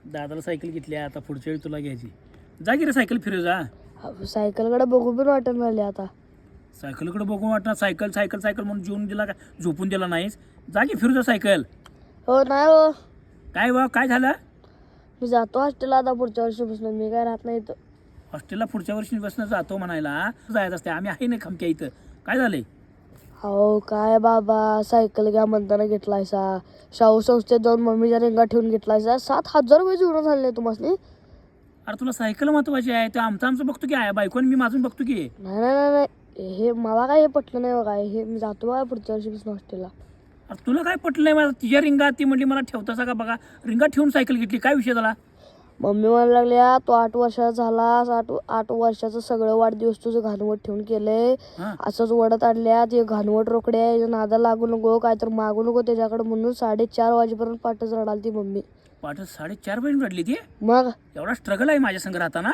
दादाला सायकल घेतली आता पुढच्या वेळी तुला घ्यायची. जा की रे सायकल फिरव जा. सायकलकडे बघू पण वाटत झाले आता. सायकलकडे बघून वाटणार सायकल सायकल सायकल म्हणून जेवून दिला का झोपून दिला नाहीस. जा की फिरू जा सायकल. हो नाही हो, काय बा काय झालं. मी जातो हॉस्टेलला आता पुढच्या वर्षीपासून. मी काय राहत नाही इथं. हॉस्टेलला पुढच्या वर्षी बसणं जातो म्हणायला जायचं असते. आम्ही आहे नाही खमक्या इथं. काय झालंय. हो काय बाबा, सायकल घ्या म्हणताना घेतलायसा. शाहू संस्थेत जाऊन मम्मीच्या रिंगा ठेवून घेतलायसा. 7,000 रुपये जुळून झाले तुम्हाला. अरे तुला सायकल महत्वाची आहे. ते आमचं बघतो की आहे बायकोन मी माझून बघतो की. नाही नाही नाही नाही, हे मला काय हे पटलं नाही बघा. हे मी जातो बघा पुढच्या वर्षीपासून हॉस्टेलला. अरे तुला काय पटलं नाही मला. तिच्या रिंगा ती म्हणली मला ठेवतासा का बघा. रिंगा ठेवून सायकल घेतली. काय विषय झाला. मम्मी म्हणायला लागल्या तू 8 वर्षाचा झालास. 8 वर्षाचं सगळं वाढदिवस तुझं घाणवट ठेवून केलंय. हां असंच वडत आणल्या. ते घाणवट रोकडे आहे, नादा लागू नको, काय तर मागू नको त्याच्याकडे म्हणून 4:30 वाजेपर्यंत पाठच रडाल ती मम्मी. पाठ 4:30 पर्यंत रडली ती. मग एवढा स्ट्रगल आहे माझ्या संग राहताना.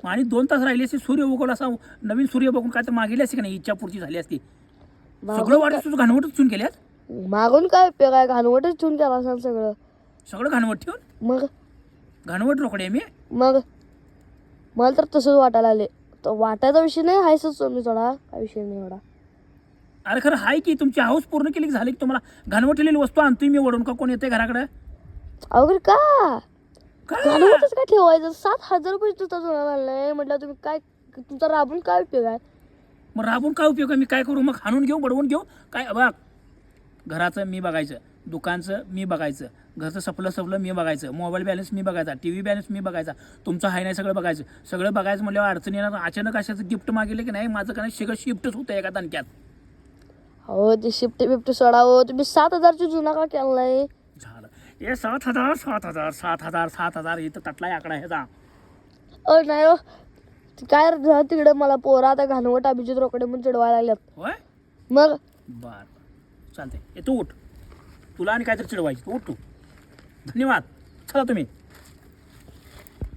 आणि 2 तास राहिली असते. सूर्य उगवला असा नवीन सूर्य बघून काय तर मागेली असते का नाही. इच्छा पूर्ती झाली असती. सगळं वाटत तुझं घाणवटच ठेवून केल्यात. मागून काय उपयोग आहे, घाणवटच ठेवून केला असाल सगळं. सगळं घाणवट ठेवून. मग घाणवट रोकडे मी. मग मला तर तसंच वाटायला आले. तर वाटायचा विषय नाही, हायच मी थोडा, काय विषय नाही एवढा. अरे खरं हाय की तुमची हाऊस पूर्ण केली की झाली की तुम्हाला घाणवट ठेवलेली वस्तू आणतोय मी ओढून का कोण येते घराकडे. अवघड का का? घाणवटच काय ठेवायचं. 7,000 रुपये तुझा जुळा आणलाय म्हटलं. तुम्ही काय तुमचा राबून काय उपयोग आहे. मग राबून काय उपयोग आहे. मी काय करू मग. हाणून घेऊ बडवून घेऊ काय. बघ घराचं मी बघायचं, दुकानचं मी बघायचं, घरचं सपलं मी बघायचं, मोबाईल बॅलन्स मी बघायचा, TV बॅलन्स मी बघायचा, तुमचं आहे नाही सगळं बघायचं. सगळं बघायचं म्हटल्यावर अडचणी येणार. अचानक अशाचं गिफ्ट मागितलं की नाही माझं काय सगळं शिफ्टच होतं एका दणक्यात. हो ते शिफ्ट बिफ्ट सोडावं. तुम्ही 7,000ची जुना का केलाय. झालं हे 7,000 7,000 7,000 7,000 इथं तटलाय आकडा ह्याचा. नाही हो, काय तिकडे मला पोरा आता घाणवट अभिजित रोकडे म्हणून चिडवायला लागल्यात. होय मग बर चालतंय. तू उठ. तुला आणि काहीतरी चिडवायची. तू उठ तू. धन्यवाद. चला तुम्ही.